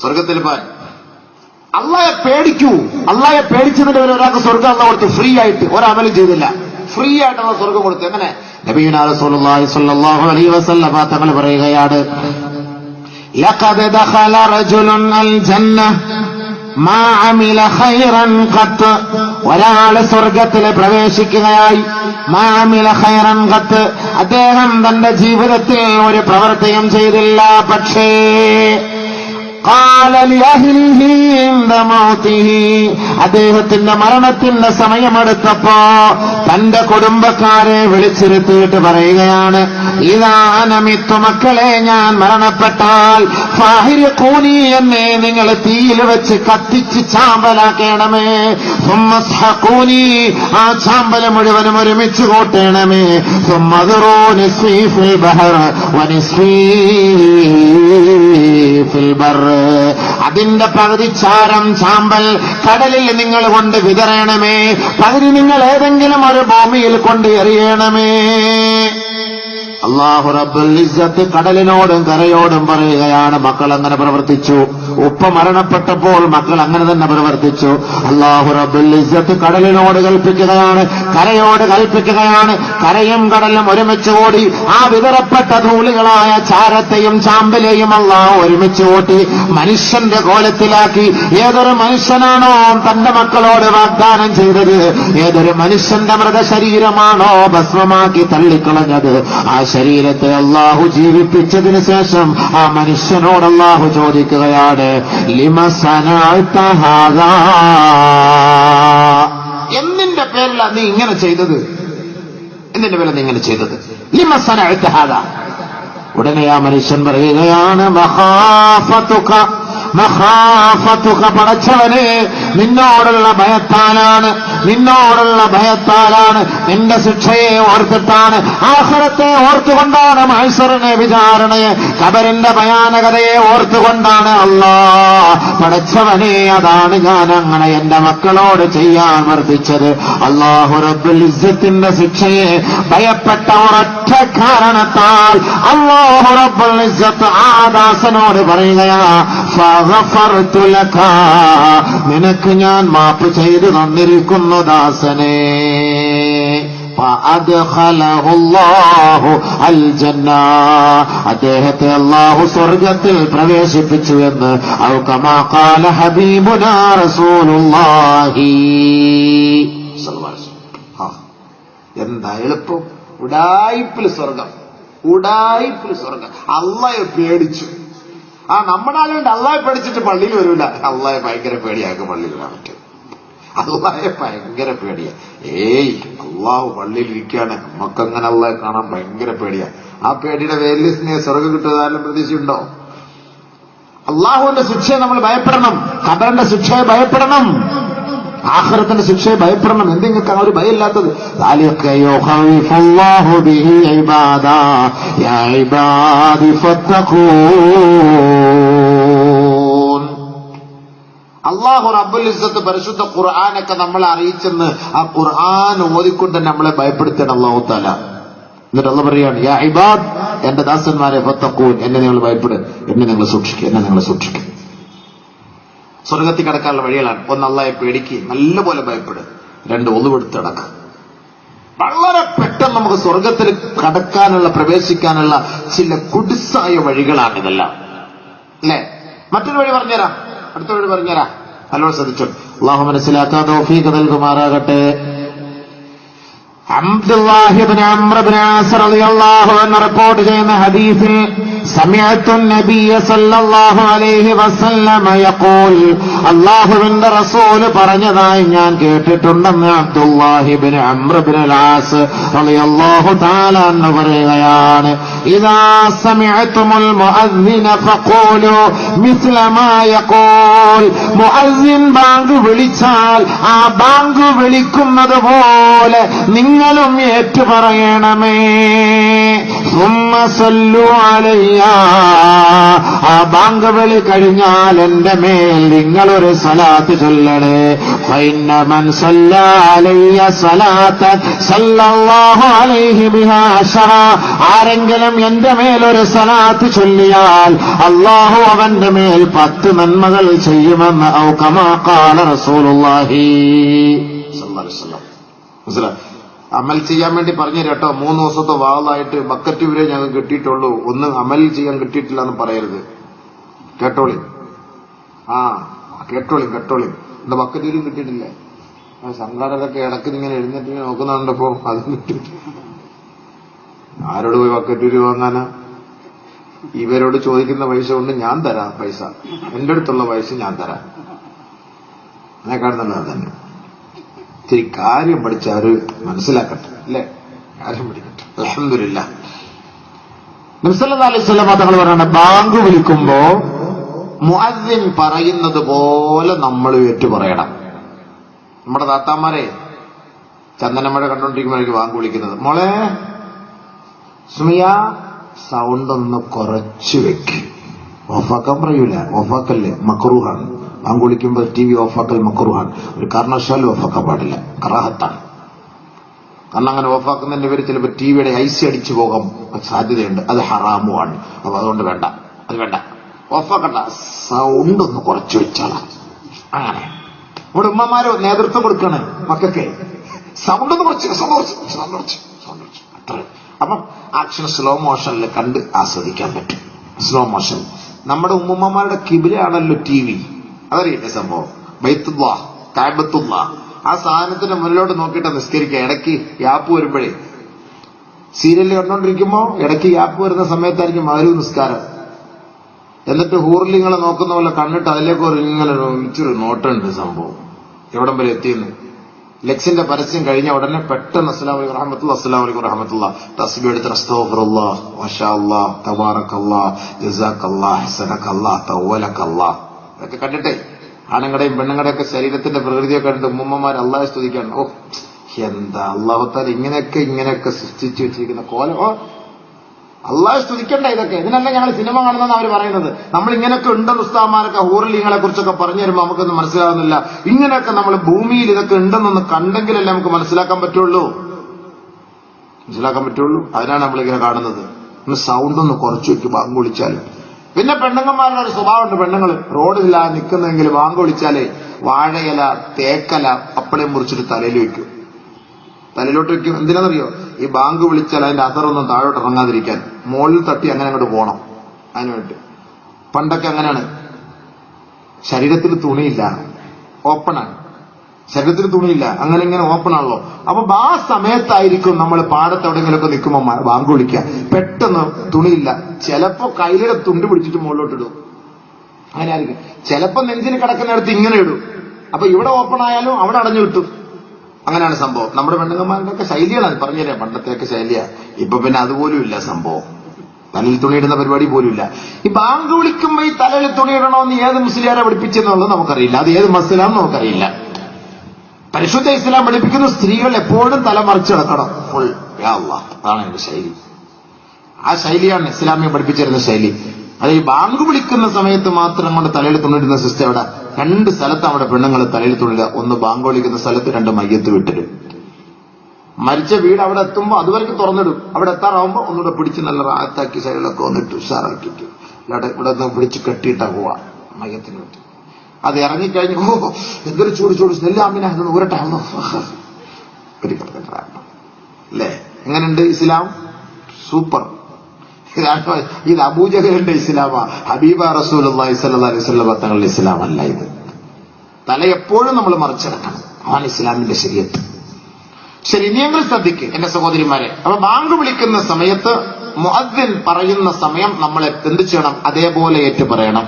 സ്വർഗത്തിൽ പോകാൻ. അള്ളാഹെ പേടിക്കൂ. അള്ളാഹെ പേടിച്ചതിന്റെ പേര് ഒരാൾക്ക് സ്വർഗം അള്ളാഹ് കൊടുത്തു ഫ്രീ ആയിട്ട്. ഒരമലും ചെയ്തില്ല, ഫ്രീ ആയിട്ടുള്ള സ്വർഗം കൊടുത്തു. എങ്ങനെ? നബിയുനാ റസൂലുള്ളാഹി സ്വല്ലല്ലാഹു അലൈഹി വസല്ലം തങ്ങൾ പറയുകയാണ്, ലഖദ് ദഖല റജുലുൻ അൽ ജന്ന മാ അമില ഖൈറൻ ഖത്ത്. ഒരാള് സ്വർഗത്തിൽ പ്രവേശിക്കുകയായി. മാ അമില ഖൈറൻ ഖത്ത്, അദ്ദേഹം തന്റെ ജീവിതത്തിൽ ഒരു പ്രവൃത്തിയും ചെയ്തില്ല. പക്ഷേ അദ്ദേഹത്തിന്റെ മരണത്തിന്റെ സമയമെടുത്തപ്പോ തന്റെ കുടുംബക്കാരെ വിളിച്ചിരുത്തിയിട്ട് പറയുകയാണ്, ഇതാ നമിത്തു, മക്കളെ ഞാൻ മരണപ്പെട്ടാൽ ഫാഹിരിഖൂനി, എന്നെ നിങ്ങൾ തീയിൽ വെച്ച് കത്തിച്ച് ചാമ്പലാക്കണമേ. സുമ്മസ്ഹഖൂനി, ആ ചാമ്പല് മുഴുവനും ഒരുമിച്ച് കൂട്ടണമേ. സുമ്മദ്റൂനി ഫിൽ ബഹർ വനിസ്ഫി ഫിൽ ബർ, അതിന്റെ പകുതി ചാരം ചാമ്പൽ കടലിൽ നിങ്ങൾ കൊണ്ട് വിതറണമേ, പകുതി നിങ്ങൾ ഏതെങ്കിലും ഒരു ഭൂമിയിൽ കൊണ്ട് എറിയണമേ. അല്ലാഹു റബ്ബുൽ ഇസ്സത്ത് കടലിനോടും കരയോടും പറയുകയാണ്, മക്കൾ അങ്ങനെ പ്രവർത്തിച്ചു. ഉപ്പ മരണപ്പെട്ടപ്പോൾ മക്കൾ അങ്ങനെ തന്നെ പ്രവർത്തിച്ചു. അല്ലാഹു റബ്ബുൽ ഇസ്സത്ത് കടലിനോട് കൽപ്പിക്കുകയാണ്, കരയോട് കൽപ്പിക്കുകയാണ്. കരയും കടലും ഒരുമിച്ച് കൂടി ആ വിതറപ്പെട്ട ധൂളികളായ ചാരത്തെയും ചാമ്പലെയും അല്ലാഹു ഒരുമിച്ച് കൂട്ടി മനുഷ്യന്റെ കോലത്തിലാക്കി. ഏതൊരു മനുഷ്യനാണോ തന്റെ മക്കളോട് വാഗ്ദാനം ചെയ്തത്, ഏതൊരു മനുഷ്യന്റെ മൃതശരീരമാണോ ഭസ്മമാക്കി തള്ളിക്കളഞ്ഞത്, ആ ശരീരത്തെ അല്ലാഹു ജീവിപ്പിച്ചതിന് ശേഷം ആ മനുഷ്യനോട് അല്ലാഹു ചോദിക്കുകയാണ്, ലിമ സനഅത ഹാദാ, എന്തിന്റെ പേരിലാണ് നീ ഇങ്ങനെ ചെയ്തത്? എന്തിന്റെ പേരിലാണ് നീ ഇങ്ങനെ ചെയ്തത്? ലിമ സനഅത ഹാദാ. ഉടനെ ആ മനുഷ്യൻ പറയുകയാണ്, മഖാഫതുക, മഖാഫതുക, പടച്ചവനെ നിന്നോടുള്ള ഭയത്താലാണ്, നിന്നോടുള്ള ഭയത്താലാണ്, നിന്റെ ശിക്ഷയെ ഓർത്തിട്ടാണ്, ആഖിറത്തെ ഓർത്തുകൊണ്ടാണ്, മഹ്ശറിനെ വിചാരണയെ, ഖബറിന്റെ ഭയാനകതയെ ഓർത്തുകൊണ്ടാണ്. അല്ലാഹ് പടച്ചവനെ, അതാണ് ഞാൻ അങ്ങനെ എന്റെ മക്കളോട് ചെയ്യാൻ വർദ്ധിച്ചത്. അല്ലാഹു റബ്ബുൽ ഇസ്സത്തിന്റെ ശിക്ഷയെ ഭയപ്പെട്ട ഒരൊറ്റ കാരണത്താൽ അല്ലാഹു റബ്ബുൽ ഇസ്സത്ത് ആ ദാസനോട് പറയുകയാ, ഫഗഫർതു ലക, നിനക്ക് ഞാൻ മാപ്പ് ചെയ്തു തന്നിരിക്കുന്നു ദാസനെ. ഫഅദ്ഖലഹു അല്ലാഹു അൽ ജന്ന, അദ്ദേഹത്തെ അല്ലാഹു സ്വർഗ്ഗത്തിൽ പ്രവേശിപ്പിച്ചു എന്ന് ഔ കമാ ഖാല ഹബീബുനാ റസൂലുള്ളാഹി സ്വല്ലല്ലാഹു അലൈഹി വസല്ലം. എന്താ എളുപ്പം! ഉഡായിപ്പിൽ സ്വർഗം, ഉഡായിപ്പിൽ സ്വർഗം. അള്ളാഹയെ പേടിച്ചു. നമ്മുടെ ആളുണ്ട് അള്ളാഹെ പേടിച്ചിട്ട് പള്ളിയിൽ വരൂല. അള്ളാഹെ ഭയങ്കര പേടിയാക്കും പള്ളിയിൽ വരാൻ പറ്റും. അള്ളാഹെ ഭയങ്കര പേടിയാ. ഏയ് അള്ളാഹു പള്ളിയിൽ ഇരിക്കുകയാണ്, നമുക്കങ്ങനെ അള്ളാഹെ കാണാൻ ഭയങ്കര പേടിയാ. ആ പേടിയുടെ പേരിൽ സ്വർഗം കിട്ടുന്നതായാലും പ്രതീക്ഷയുണ്ടോ? അള്ളാഹുവിന്റെ ശിക്ഷയെ നമ്മൾ ഭയപ്പെടണം, ഖബറിന്റെ ശിക്ഷയെ ഭയപ്പെടണം, ആഖിറത്തിന്റെ ശിക്ഷയെ ഭയപ്പെടണം. എന്തെങ്കിലും ആ ഒരു ഭയമില്ലാത്തത്? അല്ലാഹു റബ്ബുൽ ഇസ്സത്ത് പരിശുദ്ധ ഖുർആനൊക്കെ നമ്മളെ അറിയിച്ചെന്ന് ആ ഖുർആൻ ഓതിക്കൊണ്ട് നമ്മളെ ഭയപ്പെടുത്തണം അല്ലാഹു തആല. എന്നിട്ട് അല്ലാഹു പറയാണ്, യാ ഇബാദ്, എന്റെ ദാസന്മാരെ, ഫത്തഖൂൻ, എന്നെ നിങ്ങൾ ഭയപ്പെടുക, എന്നെ നിങ്ങൾ സൂക്ഷിക്കുക, എന്നെ നിങ്ങൾ സൂക്ഷിക്കുക. സ്വർഗത്തിൽ കടക്കാനുള്ള വഴികളാണ്. ഒന്ന്, അള്ളാഹയെ പേടിക്കുക, നല്ലപോലെ ഭയപ്പെടുക. രണ്ട്, ഒളിവെടുത്ത് കിടക്കുക. വളരെ പെട്ടെന്ന് നമുക്ക് സ്വർഗത്തിൽ കടക്കാനുള്ള, പ്രവേശിക്കാനുള്ള ചില കുടിസായ വഴികളാണ് ഇതെല്ലാം, അല്ലേ? മറ്റൊരു വഴി പറഞ്ഞുതരാം, അടുത്ത വഴി പറഞ്ഞുതരാം. നല്ലോണം ശ്രദ്ധിച്ചോ. അള്ളാഹു മനസ്സിലാക്കാൻ തൗഫീഖ് നൽകുമാറാകട്ടെ. അബ്ദുല്ലാഹി ഇബ്നു അംർ ഇബ്നു ആസ് റളിയല്ലാഹു അൻഹു റിപ്പോർട്ട് ചെയ്യുന്ന ഹദീസിൽ, സമിഅതു നബിയ സല്ലല്ലാഹു അലൈഹി വസല്ലമ യഖൂൽ, അല്ലാഹുവിന്റെ റസൂൽ പറഞ്ഞതായി ഞാൻ കേട്ടിട്ടുണ്ടെന്ന് അബ്ദുല്ലാഹി ഇബ്നു അംർ ഇബ്നു ആസ് റളിയല്ലാഹു തആല അൻഹു പറയുകയാണ്, ഇദാ സമിഅതുമുൽ മുഅദ്ദിന ഫഖൂലു മിസ്ല മാ യഖൂൽ, മുഅദ്ദിൻ ബാങ്ക് വിളിച്ചാൽ ആ ബാങ്ക് വിളിക്കുന്നത് പോലെ നിങ്ങളും ഏറ്റുപറയണമേ. സുമ്മ സല്ലു അലയ്യ അലയ്യാ, ആ ബാങ്ക് വിളി കഴിഞ്ഞാൽ എന്റെ മേൽ നിങ്ങളൊരു സ്വലാത്ത് ചൊല്ലണേ. ഫഇന്ന മൻ സല്ലാ അലയ്യ സ്വലാത്തൻ സല്ലല്ലാഹു അലൈഹി ബിഹാ അശറ, ആരെങ്കിലും എന്റെ മേലൊരു സ്വലാത്ത് ചൊല്ലിയാൽ അല്ലാഹു അവന്റെ മേൽ 10 നന്മകൾ ചെയ്യുമെന്ന് ഔ കമാ ഖാല റസൂലുള്ളാഹി സ്വല്ലല്ലാഹു അലൈഹി വസല്ലം. മനസ്സിലായി? അമൽ ചെയ്യാൻ വേണ്ടി പറഞ്ഞു കേട്ടോ. 3 ദിവസത്തെ വാളായിട്ട് ബക്കറ്റ് വരെ ഞങ്ങൾക്ക് കിട്ടിയിട്ടുള്ളൂ, ഒന്നും അമൽ ചെയ്യാൻ കിട്ടിയിട്ടില്ല എന്ന് പറയരുത്. കേട്ടോളി, കേട്ടോളി. എന്താ ബക്കറ്റ് വരും കിട്ടിയിട്ടില്ലേ? സംഘാടകരൊക്കെ ഇടയ്ക്ക് ഇങ്ങനെ എഴുന്നേറ്റ് നോക്കുന്നുണ്ടപ്പോ അതും കിട്ടിയിട്ടില്ല. ആരോട് പോയി ബക്കറ്റ് വരി വാങ്ങാനാ? ഇവരോട് ചോദിക്കുന്ന പൈസ കൊണ്ട് ഞാൻ തരാം. പൈസ എന്റെ അടുത്തുള്ള പൈസ ഞാൻ തരാം. അതിനെക്കാട്ടും തന്നെ ഇത്തിരി കാര്യം പഠിച്ചവര് മനസ്സിലാക്കട്ടെ, അല്ലേ? കാര്യം പഠിക്കട്ടെ. അൽഹംദുലില്ലാഹ്. നബി സല്ലല്ലാഹു അലൈഹി വസല്ലം തങ്ങൾ പറയാണ്, ബാങ്ക് വിളിക്കുമ്പോ മുഅദ്ദിൻ പറയുന്നത് പോലെ നമ്മൾ ഏറ്റു പറയണം. നമ്മുടെ താത്താമാരെ ചന്ദനമഴ കണ്ടോണ്ടിരിക്കുമ്പോഴേക്ക് ബാങ്ക് വിളിക്കുന്നത്, മോളെ സുമിയ സൗണ്ട് ഒന്ന് കുറച്ച് വെക്ക്. ഓഫാക്കാൻ പറയൂല, ഓഫാക്കല്ലേ, മക്റൂഹാണ്. ബാങ്ക് വിളിക്കുമ്പോൾ TV ഓഫാക്കൽ മക്റൂഹാണ്. ഒരു കാരണവശാലും ഓഫാക്കാൻ പാടില്ല, കറാഹത്താണ്. കാരണം അങ്ങനെ ഓഫാക്കുന്നതിന്റെ പേര് ചിലപ്പോൾ ടിവിയുടെ IC അടിച്ചു പോകാൻ സാധ്യതയുണ്ട്, അത് ഹറാമുമാണ്. അപ്പൊ അതുകൊണ്ട് വേണ്ട, അത് വേണ്ട, ഓഫാക്കണ്ട, സൗണ്ട് ഒന്ന് കുറച്ച് വെച്ചാളാ. അങ്ങനെ ഇവിടെ ഉമ്മമാരോ നേതൃത്വം കൊടുക്കണേ മക്കൾക്ക്, സൗണ്ട് ഒന്ന് കുറച്ച് അത്ര. അപ്പം ആക്ഷൻ സ്ലോ മോഷനിൽ കണ്ട് ആസ്വദിക്കാൻ പറ്റും. Slow motion. നമ്മുടെ ഉമ്മമാരുടെ കിബിലയാണല്ലോ TV, അതറിയില്ലേ സംഭവം? ബൈത്തുല്ലാ, കഅബത്തുല്ലാ, ആ സാധനത്തിന്റെ മുന്നിലോട്ട് നോക്കിയിട്ട് നിസ്കരിക്കുക. ഇടയ്ക്ക് യാപ്പ് വരുമ്പോഴേ, സീരിയലിൽ കണ്ടോണ്ടിരിക്കുമ്പോ ഇടയ്ക്ക് യാപ്പ് വരുന്ന സമയത്തായിരിക്കും മഗ്‌രിബ് നിസ്കാരം. എന്നിട്ട് ഹൂർലിങ്ങളെ നോക്കുന്ന പോലെ കണ്ടിട്ട് അതിലേക്ക് ഇങ്ങനെ ഇച്ചിരി നോട്ടുണ്ട് സംഭവം, എവിടം വരെ എത്തിയെന്ന്. ലെക്സിന്റെ പരസ്യം കഴിഞ്ഞ ഉടനെ പെട്ടെന്ന് അസ്സലാമു അലൈക്കും റഹ്മത്തുള്ളാഹി, അസ്സലാമു അലൈക്കും റഹ്മത്തുള്ളാഹി, തസ്ബീഹ് എടുത്ത് അസ്തഗ്ഫിറുല്ലാഹ്, മാഷാ അല്ലാഹ്, തബാറക്കല്ലാഹ്, ജസാക്കല്ലാഹ്, ഹസനക്കല്ലാഹ്, തവ്വലക്കല്ലാഹ്. ഇതൊക്കെ കണ്ടിട്ടേ ആണുങ്ങളുടെയും പെണ്ണുങ്ങളുടെയൊക്കെ ശരീരത്തിന്റെ പ്രകൃതിയൊക്കെ കണ്ടിട്ട് ഉമ്മമാർ അള്ളാഹെ സ്തുതിക്കാണ്. ഓ എന്താ അള്ളാഹു തആല ഇങ്ങനെയൊക്കെ സൃഷ്ടിച്ചു വെച്ചിരിക്കുന്ന കോലം. അള്ളാഹെ സ്തുതിക്കണ്ട ഇതൊക്കെ. ഇതിനല്ല ഞങ്ങൾ സിനിമ കാണുന്നതെന്ന് അവർ പറയുന്നത്. നമ്മൾ ഇങ്ങനെയൊക്കെ ഉണ്ടെന്ന് ഉസ്താദ്മാരൊക്കെ ഹൂറലിങ്ങളെ കുറിച്ചൊക്കെ പറഞ്ഞു തരുമ്പോൾ നമുക്കൊന്നും മനസ്സിലാകുന്നില്ല. ഇങ്ങനെയൊക്കെ നമ്മൾ ഭൂമിയിൽ ഇതൊക്കെ ഉണ്ടെന്നൊന്ന് കണ്ടെങ്കിലല്ലേ നമുക്ക് മനസ്സിലാക്കാൻ പറ്റുള്ളൂ. അതിനാണ് നമ്മളിങ്ങനെ കാണുന്നത്. സൗണ്ട് ഒന്ന് കുറച്ചു വെക്കും ബാങ്ക് വിളിച്ചാലും. പിന്നെ പെണ്ണുങ്ങന്മാരുടെ ഒരു സ്വഭാവമുണ്ട്. പെണ്ണുങ്ങൾ റോഡിലാ നിൽക്കുന്നെങ്കിൽ ബാങ്ക് വിളിച്ചാലേ വാഴയില, തേക്കല, അപ്പളയും മുറിച്ചിട്ട് തലയിൽ വെക്കും. തലയിലോട്ട് വെക്കും. എന്തിനാണെന്നറിയോ? ഈ ബാങ്ക് വിളിച്ചാൽ അതിന്റെ അസറൊന്നും താഴോട്ട് ഇറങ്ങാതിരിക്കാൻ, മുകളിൽ തട്ടി അങ്ങനെ അങ്ങോട്ട് പോകണം. അതിനുവേണ്ടി പണ്ടൊക്കെ അങ്ങനെയാണ്. ശരീരത്തിൽ തുണിയില്ല, ഓപ്പണാണ്. ശരീരത്തിൽ തുണിയില്ല, അങ്ങനെ ഇങ്ങനെ ഓപ്പണാണല്ലോ. അപ്പൊ ആ സമയത്തായിരിക്കും നമ്മൾ പാടത്ത് എവിടെയെങ്കിലുമൊക്കെ നിൽക്കുമ്പോൾ ബാങ്ക് വിളിക്കുക. പെട്ടെന്ന് തുണിയില്ല, ചിലപ്പോ കയ്യിലെ തുണ്ട് പിടിച്ചിട്ട് മുകളിലോട്ട് ഇടും. അങ്ങനെ ആയിരിക്കും. ചിലപ്പോ നെഞ്ചിൽ കിടക്കുന്നിടത്ത് ഇങ്ങനെ ഇടും. അപ്പൊ ഇവിടെ ഓപ്പൺ ആയാലും അവിടെ അടഞ്ഞു കിട്ടും. അങ്ങനെയാണ് സംഭവം. നമ്മുടെ പെണ്ണുങ്ങന്മാരുടെയൊക്കെ ശൈലിയാണ് പറഞ്ഞുതരാം. പണ്ടത്തെയൊക്കെ ശൈലിയാ. ഇപ്പൊ പിന്നെ അതുപോലും ഇല്ല സംഭവം. തലയിൽ തുണിയിടുന്ന പരിപാടി പോലും ഇല്ല. ഈ ബാങ്ക് വിളിക്കുമ്പോ ഈ തലയിൽ തുണിയിടണമെന്ന് ഏത് മുസ്ലിയാരെ പഠിപ്പിച്ചെന്നുള്ളത് നമുക്കറിയില്ല. അത് ഏത് മസ്ലാം നമുക്കറിയില്ല. പരിശുദ്ധ ഇസ്ലാം പഠിപ്പിക്കുന്ന സ്ത്രീകൾ എപ്പോഴും തല മറിച്ച് കിടക്കണം ഫുൾ. യാ അല്ലാഹ്, അതാണ് എന്റെ ശൈലി. ആ ശൈലിയാണ് ഇസ്ലാമിയെ പഠിപ്പിച്ചിരുന്ന ശൈലി. അത് ഈ ബാങ്ക് വിളിക്കുന്ന സമയത്ത് മാത്രം കൊണ്ട് തലയിൽ തുണിടുന്ന സിസ്റ്റം അവിടെ 2 സ്ഥലത്ത് അവിടെ പെണ്ണുങ്ങൾ തലയിൽ തുണിടുക. ഒന്ന് ബാങ്ക് വിളിക്കുന്ന സ്ഥലത്ത്, 2 മയ്യത്ത് വിട്ടിടും. മരിച്ച വീട് അവിടെ എത്തുമ്പോ അതുവരെയ്ക്ക് തുറന്നിടും. അവിടെ എത്താറാവുമ്പോ ഒന്നുകൂടെ പിടിച്ച് നല്ല റാത്താക്കി സൈഡിലൊക്കെ വന്നിട്ട് ഉഷാറാക്കിയിട്ട് ഇവിടെ നിന്ന് പിടിച്ച് കെട്ടിയിട്ടാ പോവാ മയ്യത്തിന് വേണ്ടി. അത് ഇറങ്ങിക്കഴിഞ്ഞ് എന്തൊരു ചൂട് സ്നെല്ലാമിനെ ഊരട്ടെ അല്ലേ? എങ്ങനെയുണ്ട് ഇസ്ലാം? സൂപ്പർ. ഇത് അബൂജഹലിന്റെ ഇസ്ലാമാ, ഹബീബ റസൂലുള്ളാഹി സ്വല്ലല്ലാഹു അലൈഹി വസല്ലം തങ്ങളുടെ ഇസ്ലാം അല്ല ഇത്. തല എപ്പോഴും നമ്മൾ മറിച്ചെടുക്കണം. ആണ് ഇസ്ലാമിന്റെ ശരീഅത്ത്. ശരി, ഇനിയെങ്കിലും ശ്രദ്ധിക്ക് എന്റെ സഹോദരിമാരെ. അപ്പൊ ബാങ്ക് വിളിക്കുന്ന സമയത്ത് മുഅദ്ദിൻ പറയുന്ന സമയം നമ്മൾ എന്ത് ചെയ്യണം? അതേപോലെ ഏറ്റു പറയണം.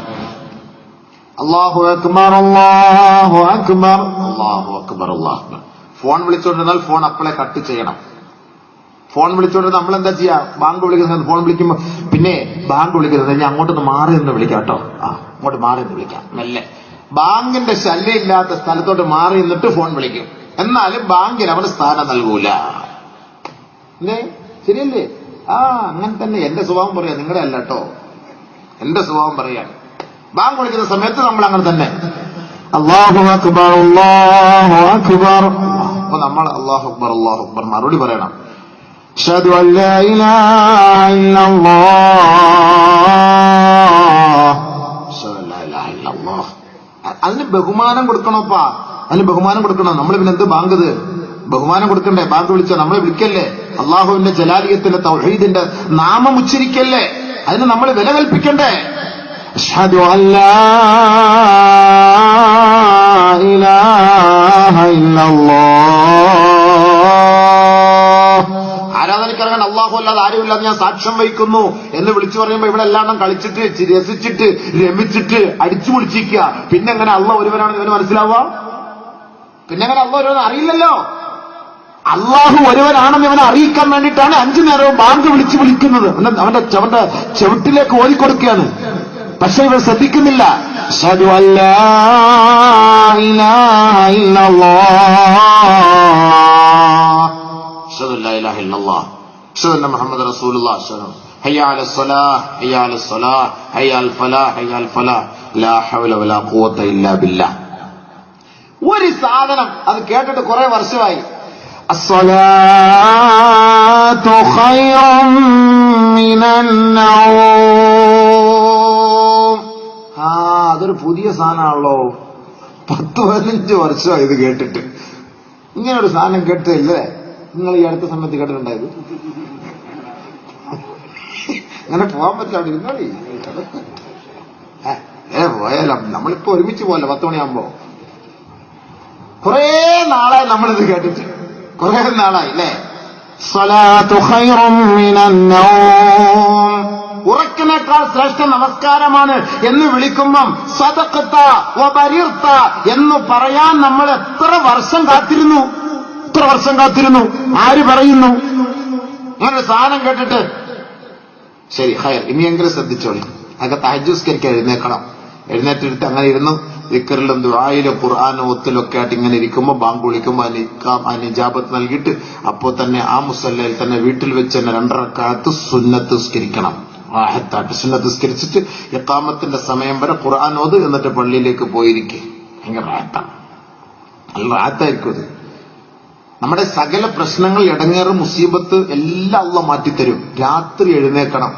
അല്ലാഹു അക്ബർ, അല്ലാഹു അക്ബർ, അല്ലാഹു അക്ബർ, അല്ലാഹു അക്ബർ. ഫോൺ വിളിച്ചുകൊണ്ടിരുന്നാൽ ഫോൺ അപ്പളെ കട്ട് ചെയ്യണം. ഫോൺ വിളിച്ചുകൊണ്ട് നമ്മൾ എന്താ ചെയ്യാ? ബാങ്ക് വിളിക്കുന്നത്, ഫോൺ വിളിക്കുമ്പോ പിന്നെ ബാങ്ക് വിളിക്കുന്നത് ഞാൻ അങ്ങോട്ടൊന്ന് മാറി നിന്ന് വിളിക്കാം കേട്ടോ. അങ്ങോട്ട് മാറി നിന്ന് വിളിക്കാം മെല്ലെ. ബാങ്കിന്റെ ശല്യം ഇല്ലാത്ത സ്ഥലത്തോട്ട് മാറി നിന്നിട്ട് ഫോൺ വിളിക്കും. എന്നാലും ബാങ്കിന് അവന് സ്ഥാനം നൽകൂല. ശരിയല്ലേ? അങ്ങനെ തന്നെ എന്റെ സ്വഭാവം പറയാ, നിങ്ങളുടെ അല്ല കേട്ടോ. എന്റെ സ്വഭാവം പറയാണ്. ബാങ്ക് വിളിക്കുന്ന സമയത്ത് നമ്മൾ അങ്ങനെ തന്നെ അല്ലാഹു അക്ബർ അല്ലാഹു അക്ബർ. അപ്പൊ നമ്മൾ അല്ലാഹു അക്ബർ അല്ലാഹു അക്ബർ മറുപടി പറയണം. അശ്ഹദു അൻ ലാ ഇലാഹ ഇല്ലല്ലാഹ് അശ്ഹദു അൻ ലാ ഇലാഹ ഇല്ലല്ലാഹ്. അതിന് ബഹുമാനം കൊടുക്കണോപ്പാ, അതിന് ബഹുമാനം കൊടുക്കണം. നമ്മൾ പിന്നെ എന്ത് ബാങ്ക് ബഹുമാനം കൊടുക്കണ്ടേ? ബാങ്ക് വിളിച്ചോ, നമ്മൾ വിളിക്കല്ലേ? അള്ളാഹുവിന്റെ ജലാലിയത്തിന്റെ തൗഹീദിന്റെ നാമം ഉച്ചരിക്കല്ലേ? അതിന് നമ്മൾ വില കൽപ്പിക്കണ്ടേ? അശ്ഹദു അൻ ലാ ഇലാഹ ഇല്ലല്ലാഹ്. ആരാധനയ്ക്കിറങ്ങാൻ അള്ളാഹു അല്ലാതെ ആരുമില്ലാതെ ഞാൻ സാക്ഷ്യം വഹിക്കുന്നു എന്ന് വിളിച്ചു പറയുമ്പോ ഇവിടെ എല്ലാം കളിച്ചിട്ട് രസിച്ചിട്ട് രമിച്ചിട്ട് അടിച്ചു പൊളിച്ചിരിക്കുക. പിന്നെ എങ്ങനെ അള്ളാഹ് ഒരുവനാണെന്ന് ഇവന് മനസ്സിലാവുക? പിന്നെ എങ്ങനെ അള്ളാഹ് ഒരുവൻ അറിയില്ലല്ലോ. അള്ളാഹു ഒരുവനാണെന്ന് ഇവനെ അറിയിക്കാൻ വേണ്ടിയിട്ടാണ് 5 നേരവും ബാങ്ക് വിളിക്കുന്നത്. അവന്റെ ചവിട്ടിലേക്ക് ഓതിക്കൊടുക്കുകയാണ്. പക്ഷെ ഇവർ ശ്രദ്ധിക്കുന്നില്ല. അശ്ഹദു അൻ ലാ ഇലാഹ ഇല്ലല്ലാഹ് അശ്ഹദു അൻ ലാ ഇലാഹ ഇല്ലല്ലാഹ് അശ്ഹദു അന്ന മുഹമ്മദ റസൂലുള്ളാഹ് ഹയ്യ അലസ് സ്വലാഹ് ഹയ്യ അലസ് സ്വലാഹ് ഹയ്യ അൽ ഫലാഹ് ഹയ്യ അൽ ഫലാഹ് ലാ ഹൗല വലാ ഖുവത ഇല്ലാ ബില്ലാഹ്. ഒരു സാധനം അത് കേട്ടിട്ട് കുറെ വർഷമായി. അസ്സലാത്തു ഖൈറും മിനൻ നൗം. അതൊരു പുതിയ സാധനമാണല്ലോ. 10-15 വർഷമായി ഇത് കേട്ടിട്ട്. ഇങ്ങനെ ഒരു സാധനം കേട്ടില്ലേ നിങ്ങൾ ഈ അടുത്ത സമയത്ത് കേട്ടിട്ടുണ്ടായത്? അങ്ങനെ പോകാൻ പറ്റില്ല. അവിടെ ഇരുന്നോളി. പോയാലോ, നമ്മളിപ്പോ ഒരുമിച്ച് പോയല്ലോ 10 മണിയാകുമ്പോ. കുറെ നാളായി നമ്മളിത് കേട്ടിട്ട്, കുറെ നാളായി അല്ലേ? സ്വലാത്തു ഖൈറും മിനൻ നൗം. ഉറക്കിനേക്കാൾ ശ്രേഷ്ഠ നമസ്കാരമാണ് എന്ന് വിളിക്കുമ്പം സദഖത വബരിർത എന്ന് പറയാൻ നമ്മൾ എത്ര വർഷം കാത്തിരുന്നു. ആര് പറയുന്നു? അങ്ങനൊരു സാധനം കേട്ടിട്ട് ശരി ഹയർ ഇനിയെങ്കിലും ശ്രദ്ധിച്ചോളി. അതൊക്കെ തഹജ്ജുദ്സ്കരിക്കാൻ എഴുന്നേക്കണം. എഴുന്നേറ്റിട്ട് അങ്ങനെ ഇരുന്നു ദിക്റിലും ദുആയിലും ഖുർആനും ഒത്തിലൊക്കെ ആയിട്ട് ഇങ്ങനെ ഇരിക്കുമ്പോൾ ബാങ്ക് വിളിക്കുമ്പോൾ അതിന് ഇജാബത്ത് നൽകിയിട്ട് അപ്പോൾ തന്നെ ആ മുസല്ലയിൽ തന്നെ വീട്ടിൽ വെച്ച് തന്നെ 2 റക്അത്ത് സുന്നത്ത് നിസ്കരിക്കണം. റാഹത്തായിട്ട് സുന്നത്ത് നിസ്കരിച്ചിട്ട് ഇഖാമത്തിന്റെ സമയം വരെ ഖുർആൻ ഓത്, എന്നിട്ട് പള്ളിയിലേക്ക് പോയിരിക്കും. ഭയങ്കര റാഹത്താണ്, നല്ല റാഹത്തായിരിക്കും അത്. നമ്മുടെ സകല പ്രശ്നങ്ങൾ, ഇടങ്ങേറ്, മുസീബത്ത് എല്ലാം അള്ളാഹ് മാറ്റിത്തരും. രാത്രി എഴുന്നേക്കണം.